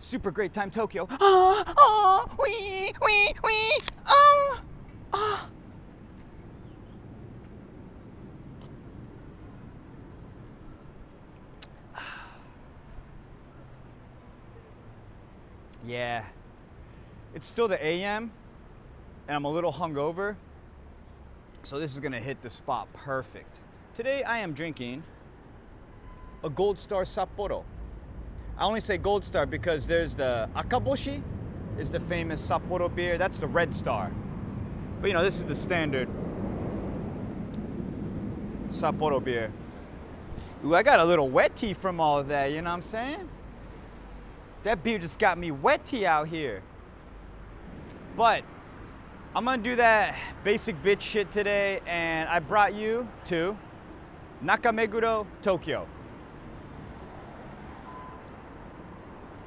Super great time Tokyo. Wee, wee, wee, oh, ah. Yeah, it's still the AM, and I'm a little hungover, so this is gonna hit the spot perfect. Today I am drinking a Gold Star Sapporo. I only say Gold Star because there's the Akaboshi, is the famous Sapporo beer. That's the Red Star. But you know, this is the standard Sapporo beer. Ooh, I got a little wetty from all of that, you know what I'm saying? That beer just got me wetty out here. But I'm gonna do that basic bitch shit today, and I brought you to Nakameguro, Tokyo.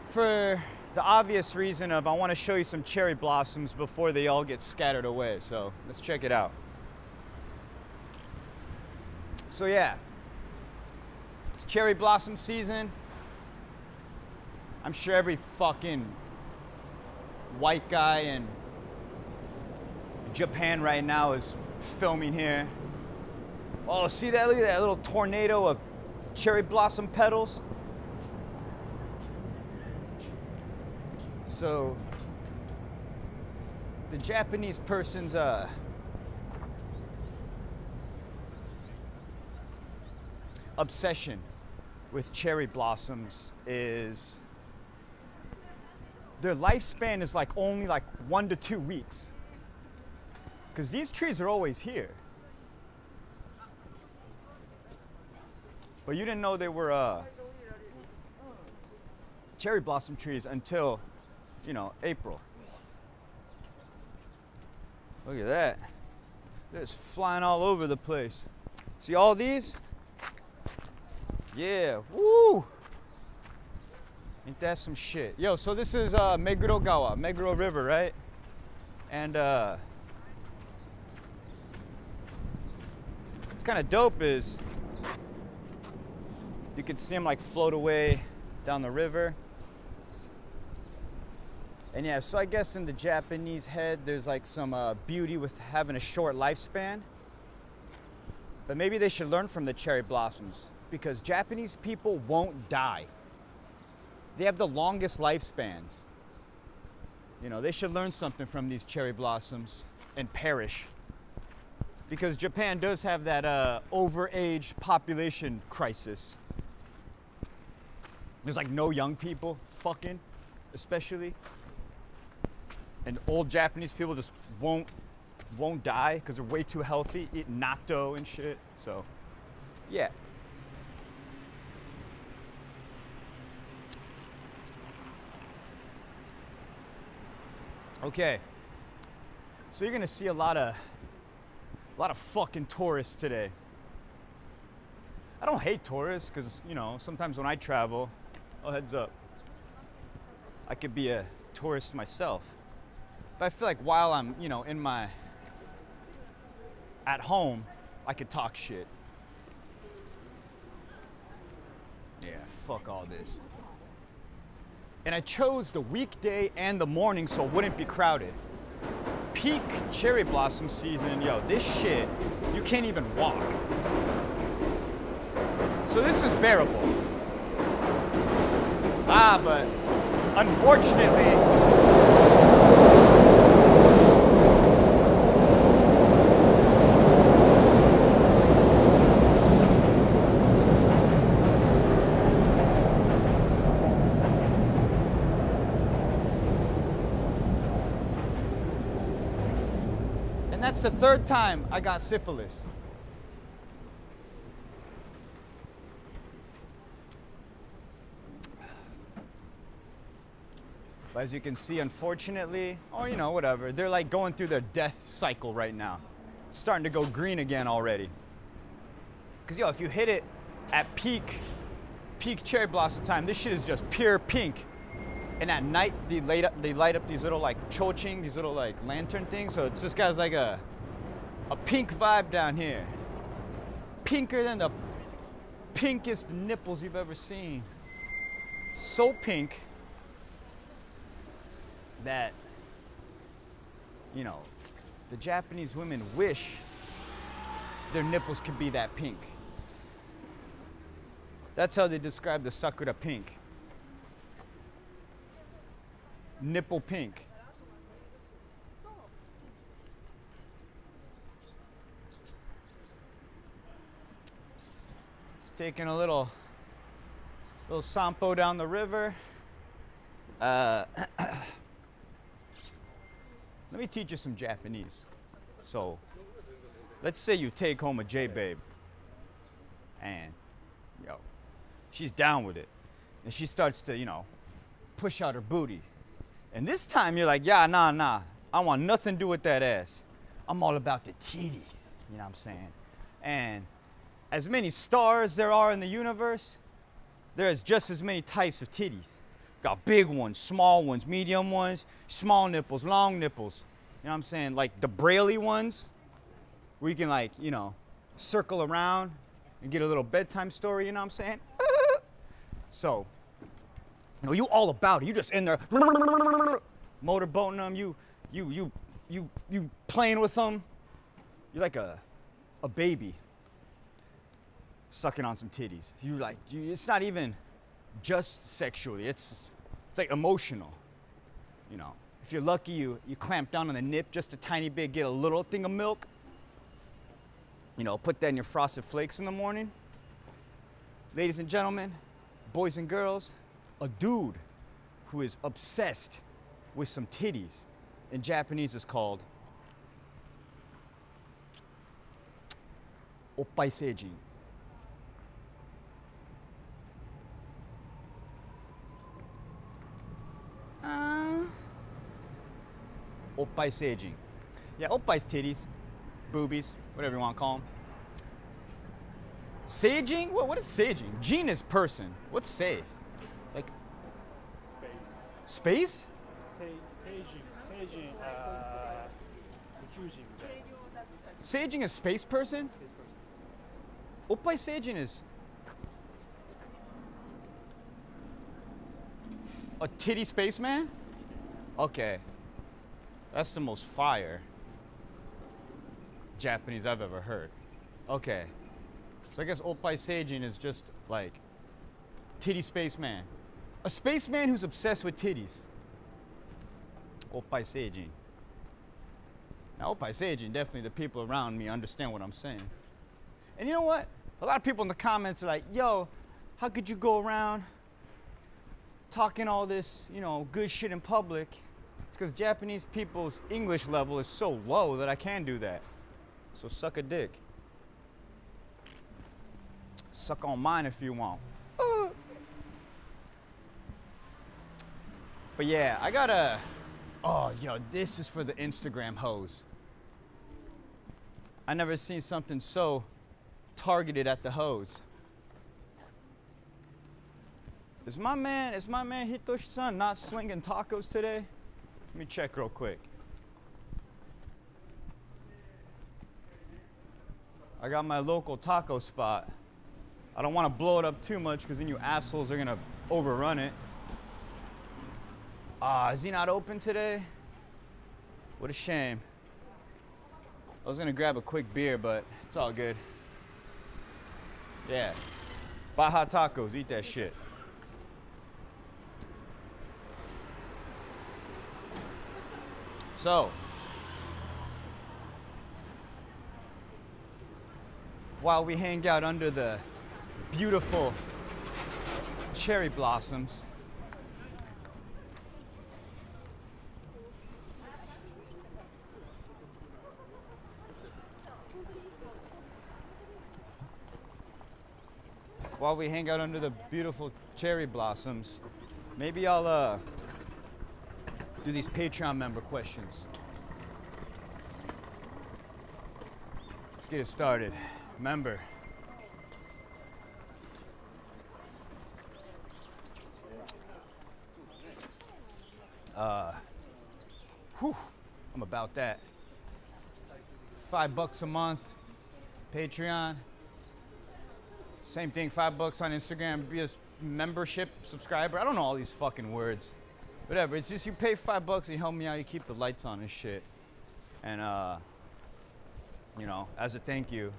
For the obvious reason of I want to show you some cherry blossoms before they all get scattered away. So let's check it out. So yeah, it's cherry blossom season. I'm sure every fucking white guy in Japan right now is filming here. Oh, see that? Look at that little tornado of cherry blossom petals. So the Japanese person's obsession with cherry blossoms is their lifespan is like only like 1 to 2 weeks, because these trees are always here. But you didn't know they were cherry blossom trees until, you know, April. Look at that. They're just flying all over the place. See all these? Yeah, woo! Ain't that some shit? Yo, so this is Meguro Gawa, Meguro River, right? And what's kind of dope is you can see them like float away down the river. And yeah, so I guess in the Japanese head, there's like some beauty with having a short lifespan. But maybe they should learn from the cherry blossoms, because Japanese people won't die. They have the longest lifespans. You know, they should learn something from these cherry blossoms and perish. Because Japan does have that overage population crisis. There's like no young people fucking, especially. And old Japanese people just won't die because they're way too healthy, eat natto and shit. So, yeah. Okay. So you're gonna see a lot of fucking tourists today. I don't hate tourists because, you know, sometimes when I travel, oh, heads up, I could be a tourist myself. But I feel like while I'm, you know, at home, I could talk shit. Yeah, fuck all this. And I chose the weekday and the morning so it wouldn't be crowded. Peak cherry blossom season, yo, this shit, you can't even walk. So this is bearable. But unfortunately, and that's the third time I got syphilis. But as you can see, unfortunately, or you know, whatever, they're like going through their death cycle right now. It's starting to go green again already. Because yo, if you hit it at peak cherry blossom time, this shit is just pure pink. And at night, they light up these little like choching, these little like lantern things. So it's just got like a pink vibe down here. Pinker than the pinkest nipples you've ever seen. So pink that, you know, the Japanese women wish their nipples could be that pink. That's how they describe the Sakura pink. Nipple pink. Just taking a little sampo down the river. Let me teach you some Japanese. So, let's say you take home a J-babe, and, yo, she's down with it. And she starts to, you know, push out her booty. And this time you're like, yeah, nah, I want nothing to do with that ass. I'm all about the titties, you know what I'm saying? And as many stars there are in the universe, there's just as many types of titties. Got big ones, small ones, medium ones, small nipples, long nipples. You know what I'm saying? Like the braille ones, where you can, like, you know, circle around and get a little bedtime story, you know what I'm saying? So, you know, you all about it. You just in there motorboating them, you playing with them. You're like a baby sucking on some titties. It's not even just sexually, it's like emotional. You know, if you're lucky, you clamp down on the nip just a tiny bit, get a little thing of milk. You know, put that in your Frosted Flakes in the morning. Ladies and gentlemen, boys and girls, a dude who is obsessed with some titties in Japanese is called oppai seijin. Oppai seijin. Yeah, oppai's titties, boobies, whatever you want to call them. Seijin? What is seijin? Jin is person. What's sei? Like space? Seijin, Uchujin. Seijin is space person? Oppai seijin is a titty spaceman? Okay. That's the most fire Japanese I've ever heard. Okay. So I guess oppai seijin is just like titty spaceman. A spaceman who's obsessed with titties. Oppai seijin. Now oppai seijin, definitely the people around me understand what I'm saying. And you know what? A lot of people in the comments are like, yo, how could you go around talking all this, you know, good shit in public? It's because Japanese people's English level is so low that I can do that. So suck a dick. Suck on mine if you want. But yeah, I gotta, oh, yo, this is for the Instagram hoes. I never seen something so targeted at the hoes. Is my man Hitoshi-san not slinging tacos today? Let me check real quick. I got my local taco spot. I don't want to blow it up too much because then you assholes are gonna overrun it. Is he not open today? What a shame. I was gonna grab a quick beer, but it's all good. Yeah. Baja Tacos, eat that shit. So, while we hang out under the beautiful cherry blossoms, maybe I'll do these Patreon member questions. Let's get it started. Member. I'm about that. $5 a month, Patreon. Same thing, $5 on Instagram, be a membership subscriber. I don't know all these fucking words. Whatever, it's just you pay $5 and you help me out, you keep the lights on and shit. And, you know, as a thank you,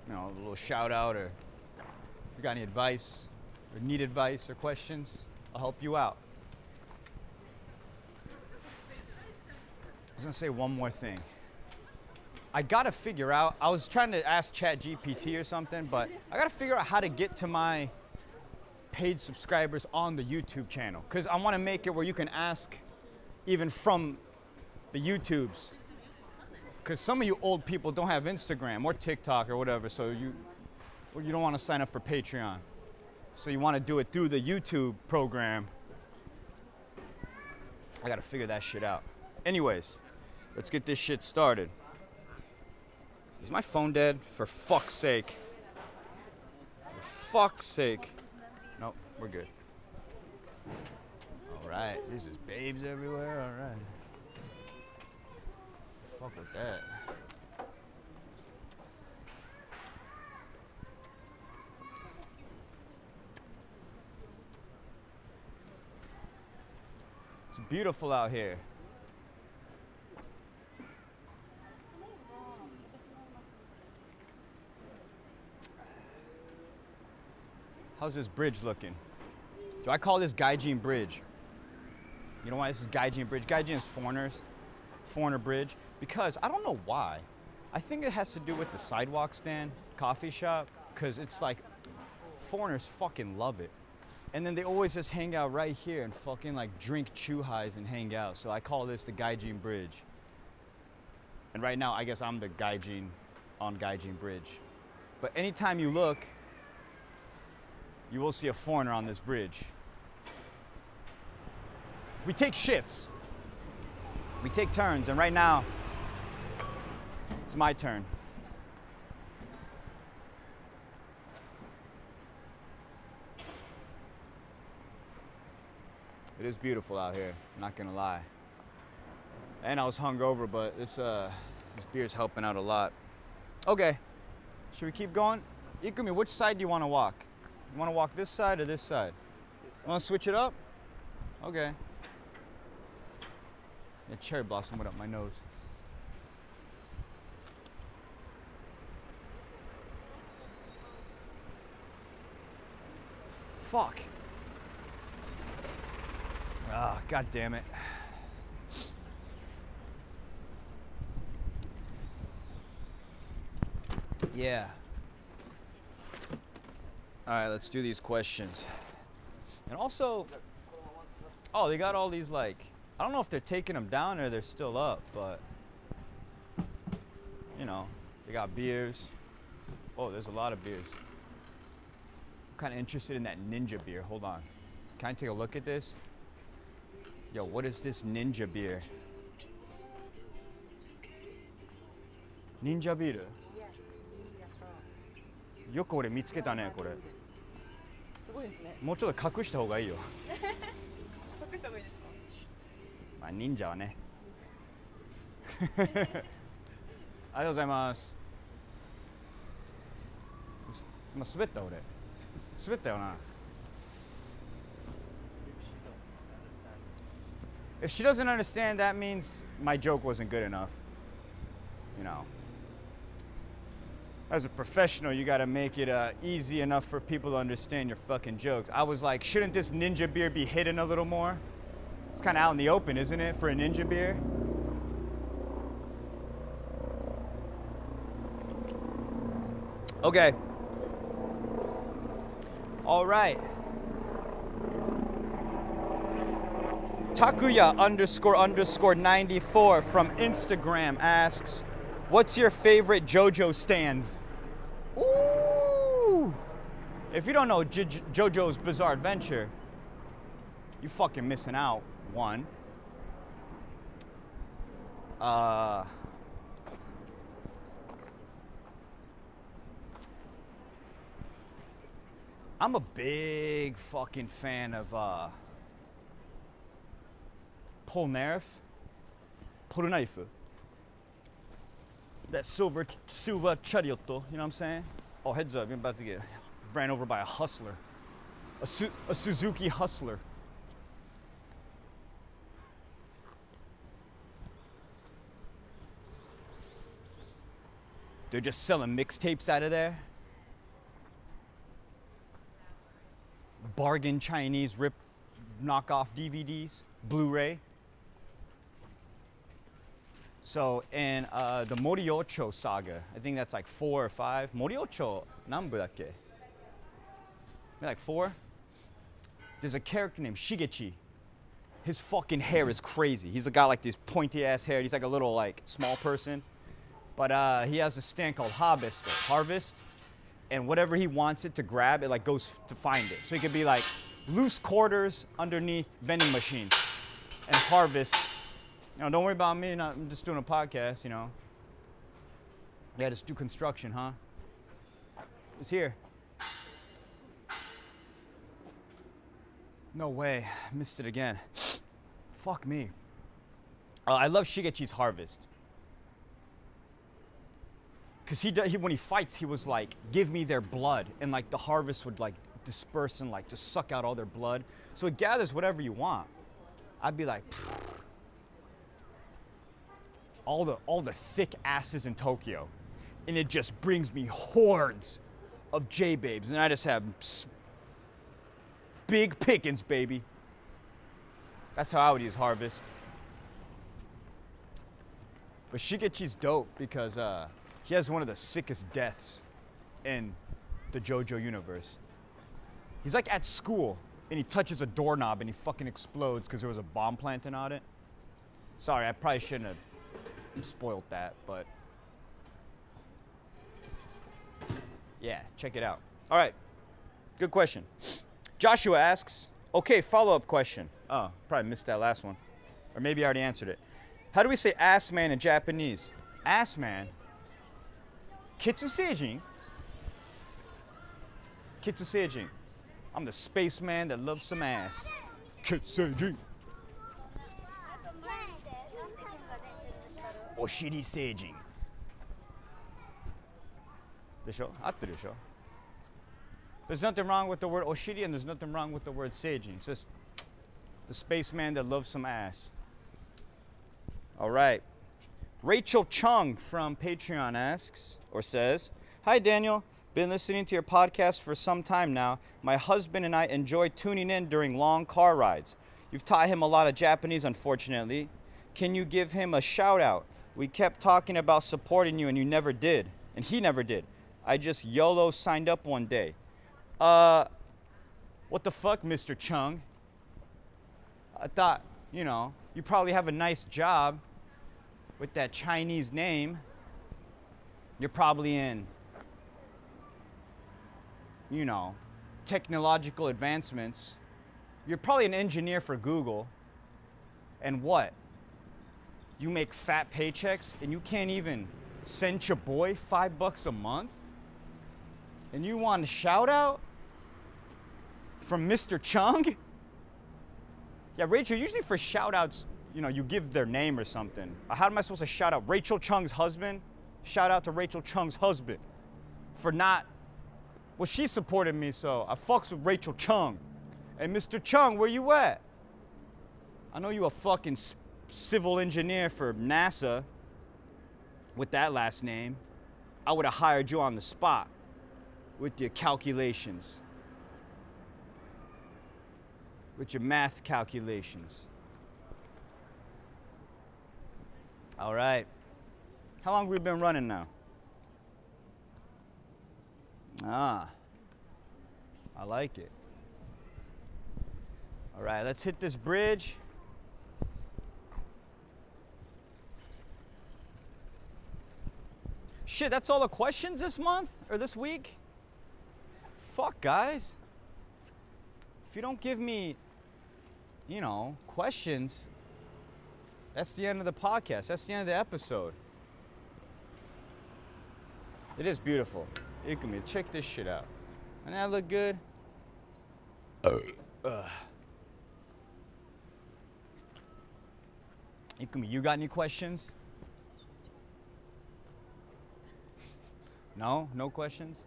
a little shout out, or if you got any advice, or need advice or questions, I'll help you out. I was gonna say one more thing. I gotta figure out, I was trying to ask ChatGPT or something, but I gotta figure out how to get to my paid subscribers on the YouTube channel. Because I wanna make it where you can ask even from the YouTubes. Because some of you old people don't have Instagram or TikTok or whatever, so you don't wanna sign up for Patreon. So you wanna do it through the YouTube program. I gotta figure that shit out. Anyways, let's get this shit started. Is my phone dead? For fuck's sake. For fuck's sake. Nope, we're good. All right, there's just babes everywhere, all right. Fuck with that. It's beautiful out here. How's this bridge looking? Do I call this Gaijin Bridge? You know why this is Gaijin Bridge? Gaijin is foreigner bridge. Because I don't know why. I think it has to do with the sidewalk stand, coffee shop, because it's like foreigners fucking love it. And then they always just hang out right here and fucking like drink chu-hais and hang out. So I call this the Gaijin Bridge. And right now, I guess I'm the Gaijin on Gaijin Bridge. But anytime you look, you will see a foreigner on this bridge. We take shifts. We take turns, and right now, it's my turn. It is beautiful out here, I'm not gonna lie. And I was hungover, but this beer's helping out a lot. Okay, should we keep going? Ikumi, which side do you wanna walk? You wanna walk this side or this side? You wanna switch it up? Okay. A cherry blossom went up my nose. Fuck. Ah, god damn it. Yeah. All right, let's do these questions. And also, oh, they got all these like, I don't know if they're taking them down or they're still up, but you know, they got beers. Oh, there's a lot of beers. I'm kind of interested in that Ninja beer. Hold on. Can I take a look at this? Yo, what is this Ninja beer? Ninja beer? Yeah, Ninja strong. よく俺見つけたね、これ。すごいですね。もうちょっと隠した方がいいよ。隠した方がいいですか？まあ、忍者はね。ありがとうございます。今滑った俺。滑ったよな。If she doesn't understand, that means my joke wasn't good enough. You know. As a professional, you gotta make it easy enough for people to understand your fucking jokes. I was like, shouldn't this Ninja beer be hidden a little more? It's kind of out in the open, isn't it, for a Ninja beer? Okay. All right. Takuya__94 from Instagram asks, what's your favorite JoJo stands? Ooh! If you don't know JoJo's Bizarre Adventure, you fucking missing out. One. I'm a big fucking fan of Polnareff. Polnareff. That silver chariot, you know what I'm saying? Oh, heads up, you're about to get ran over by a hustler. A Suzuki hustler. They're just selling mixtapes out of there. Bargain Chinese rip knockoff DVDs, Blu-ray. So in the Moriocho saga, I think that's like 4 or 5. Moriocho, nanbu dakke? Like 4? There's a character named Shigechi. His fucking hair is crazy. He's a guy like this pointy ass hair. He's like a little like small person. But he has a stand called Harvest. And whatever he wants it to grab, it like goes to find it. So it could be like loose quarters underneath vending machines. And Harvest, you know, don't worry about me, I'm just doing a podcast, you know. Yeah, just do construction, huh? It's here. No way, missed it again. Fuck me. I love Shigechi's Harvest. Cause when he fights, he was like, give me their blood. And like the harvest would like disperse and like just suck out all their blood. So it gathers whatever you want. I'd be like, all the thick asses in Tokyo. And it just brings me hordes of J-babes. And I just have big pickings, baby. That's how I would use Harvest. But Shigechi's dope because he has one of the sickest deaths in the JoJo universe. He's like at school and he touches a doorknob and he fucking explodes because there was a bomb planted on it. Sorry, I probably shouldn't have spoiled that, but yeah, check it out. All right, good question. Joshua asks, okay, follow-up question. Oh, probably missed that last one. Or maybe I already answered it. How do we say ass man in Japanese? Ass man? Kitsuseijin? Kitsuseijin. I'm the spaceman that loves some ass. Kitsuseijin. Oshiri seijin. でしょ? 合ってるでしょ? There's nothing wrong with the word oshiri and there's nothing wrong with the word seijin. It's just the spaceman that loves some ass. All right. Rachel Chung from Patreon asks, or says, hi Daniel, been listening to your podcast for some time now. My husband and I enjoy tuning in during long car rides. You've taught him a lot of Japanese, unfortunately. Can you give him a shout out? We kept talking about supporting you and you never did. And he never did. I just YOLO signed up one day. What the fuck, Mr. Chung? I thought, you know, you probably have a nice job with that Chinese name. You're probably in, you know, technological advancements. You're probably an engineer for Google. And what? You make fat paychecks and you can't even send your boy $5 a month? And you want a shout out from Mr. Chung? Yeah, Rachel, usually for shout outs, you know, you give their name or something. How am I supposed to shout out Rachel Chung's husband? Shout out to Rachel Chung's husband for not, well, she supported me, so I fucks with Rachel Chung. And Mr. Chung, where you at? I know you a fucking civil engineer for NASA with that last name. I would have hired you on the spot with your calculations. With your math calculations. All right. How long have we been running now? Ah, I like it. All right, let's hit this bridge. Shit, that's all the questions this month or this week? Fuck, guys. If you don't give me, you know, questions, that's the end of the podcast. That's the end of the episode. It is beautiful. You can check this shit out. Doesn't that look good? You got any questions? No? No questions?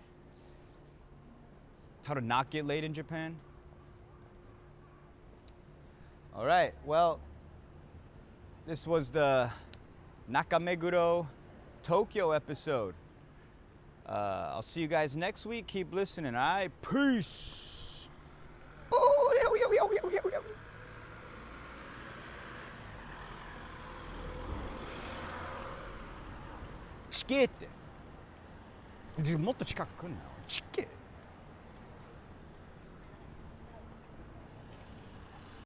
How to not get laid in Japan? All right, well, this was the Nakameguro Tokyo episode. I'll see you guys next week. Keep listening. All right, peace. Oh, yeah. ちけってもっと近く来んなちけ